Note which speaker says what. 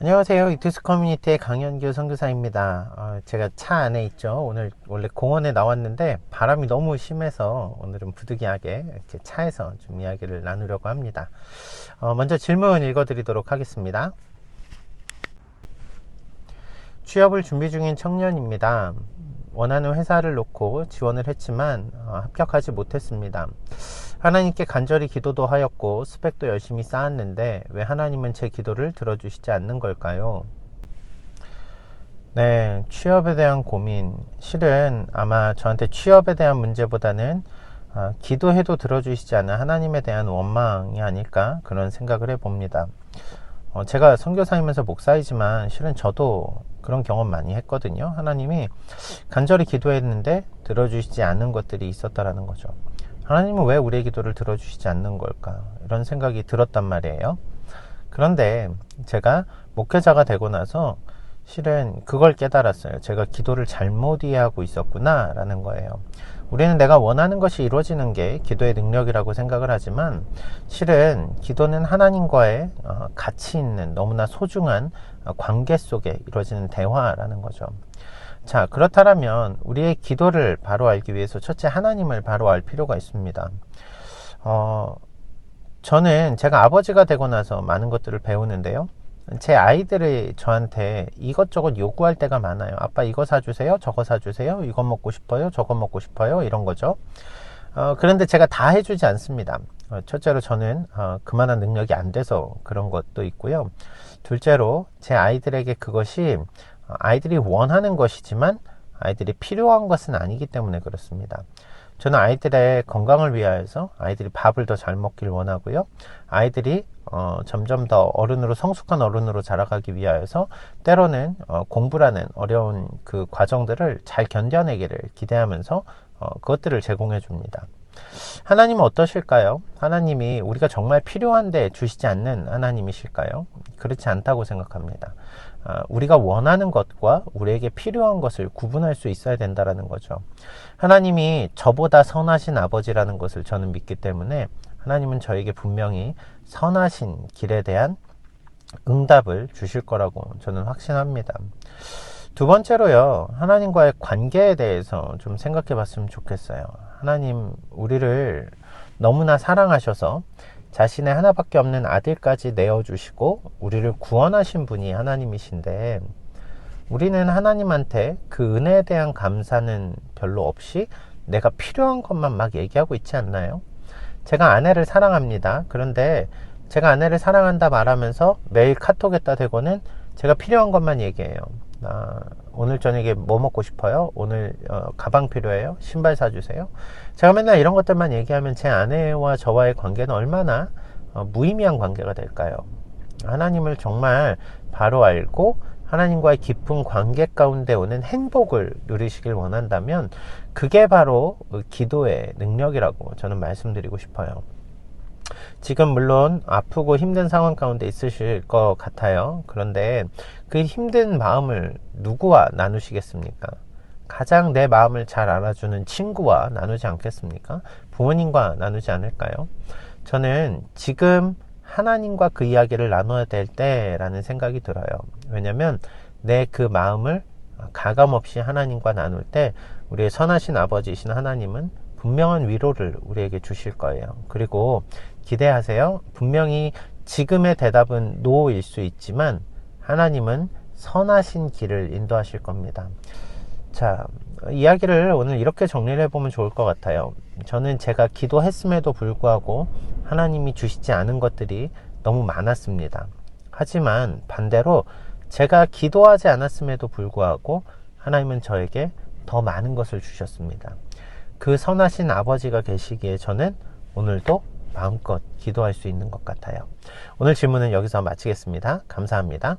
Speaker 1: 안녕하세요. 이투스 커뮤니티의 강현규 선교사입니다. 제가 차 안에 있죠. 오늘 원래 공원에 나왔는데 바람이 너무 심해서 오늘은 부득이하게 이렇게 차에서 좀 이야기를 나누려고 합니다. 먼저 질문 읽어드리도록 하겠습니다. 취업을 준비 중인 청년입니다. 원하는 회사를 놓고 지원을 했지만 합격하지 못했습니다. 하나님께 간절히 기도도 하였고 스펙도 열심히 쌓았는데 왜 하나님은 제 기도를 들어주시지 않는 걸까요? 네, 취업에 대한 고민. 실은 아마 저한테 취업에 대한 문제보다는 기도해도 들어주시지 않는 하나님에 대한 원망이 아닐까 그런 생각을 해봅니다. 제가 선교사이면서 목사이지만 실은 저도 그런 경험 많이 했거든요. 하나님이 간절히 기도했는데 들어주시지 않는 것들이 있었다라는 거죠. 하나님은 왜 우리의 기도를 들어주시지 않는 걸까? 이런 생각이 들었단 말이에요. 그런데 제가 목회자가 되고 나서 실은 그걸 깨달았어요. 제가 기도를 잘못 이해하고 있었구나 라는 거예요. 우리는 내가 원하는 것이 이루어지는 게 기도의 능력이라고 생각을 하지만 실은 기도는 하나님과의 가치 있는 너무나 소중한 관계 속에 이루어지는 대화라는 거죠. 자, 그렇다면 우리의 기도를 바로 알기 위해서 첫째 하나님을 바로 알 필요가 있습니다. 저는 제가 아버지가 되고 나서 많은 것들을 배우는데요. 제 아이들이 저한테 이것저것 요구할 때가 많아요. 아빠 이거 사주세요, 저거 사주세요, 이거 먹고 싶어요, 저거 먹고 싶어요, 이런 거죠. 그런데 제가 다 해주지 않습니다. 첫째로 저는 그만한 능력이 안 돼서 그런 것도 있고요. 둘째로 제 아이들에게 그것이 아이들이 원하는 것이지만 아이들이 필요한 것은 아니기 때문에 그렇습니다. 저는 아이들의 건강을 위하여서 아이들이 밥을 더 잘 먹길 원하고요. 아이들이 점점 더 어른으로 성숙한 어른으로 자라가기 위하여서 때로는 공부라는 어려운 그 과정들을 잘 견뎌내기를 기대하면서 그것들을 제공해 줍니다. 하나님은 어떠실까요? 하나님이 우리가 정말 필요한데 주시지 않는 하나님이실까요? 그렇지 않다고 생각합니다. 우리가 원하는 것과 우리에게 필요한 것을 구분할 수 있어야 된다는 거죠. 하나님이 저보다 선하신 아버지라는 것을 저는 믿기 때문에 하나님은 저에게 분명히 선하신 길에 대한 응답을 주실 거라고 저는 확신합니다. 두 번째로요, 하나님과의 관계에 대해서 좀 생각해 봤으면 좋겠어요. 하나님, 우리를 너무나 사랑하셔서 자신의 하나밖에 없는 아들까지 내어주시고 우리를 구원하신 분이 하나님이신데 우리는 하나님한테 그 은혜에 대한 감사는 별로 없이 내가 필요한 것만 막 얘기하고 있지 않나요? 제가 아내를 사랑합니다. 그런데 제가 아내를 사랑한다 말하면서 매일 카톡에다 대고는 제가 필요한 것만 얘기해요. 오늘 저녁에 뭐 먹고 싶어요? 오늘 가방 필요해요? 신발 사주세요? 제가 맨날 이런 것들만 얘기하면 제 아내와 저와의 관계는 얼마나 무의미한 관계가 될까요? 하나님을 정말 바로 알고 하나님과의 깊은 관계 가운데 오는 행복을 누리시길 원한다면 그게 바로 기도의 능력이라고 저는 말씀드리고 싶어요. 지금 물론 아프고 힘든 상황 가운데 있으실 것 같아요. 그런데 그 힘든 마음을 누구와 나누시겠습니까? 가장 내 마음을 잘 알아주는 친구와 나누지 않겠습니까? 부모님과 나누지 않을까요? 저는 지금 하나님과 그 이야기를 나눠야 될 때라는 생각이 들어요. 왜냐하면 내 그 마음을 가감없이 하나님과 나눌 때 우리의 선하신 아버지이신 하나님은 분명한 위로를 우리에게 주실 거예요. 그리고 기대하세요. 분명히 지금의 대답은 노일 수 있지만 하나님은 선하신 길을 인도하실 겁니다. 자, 이야기를 오늘 이렇게 정리를 해보면 좋을 것 같아요. 저는 제가 기도했음에도 불구하고 하나님이 주시지 않은 것들이 너무 많았습니다. 하지만 반대로 제가 기도하지 않았음에도 불구하고 하나님은 저에게 더 많은 것을 주셨습니다. 그 선하신 아버지가 계시기에 저는 오늘도 마음껏 기도할 수 있는 것 같아요. 오늘 질문은 여기서 마치겠습니다. 감사합니다.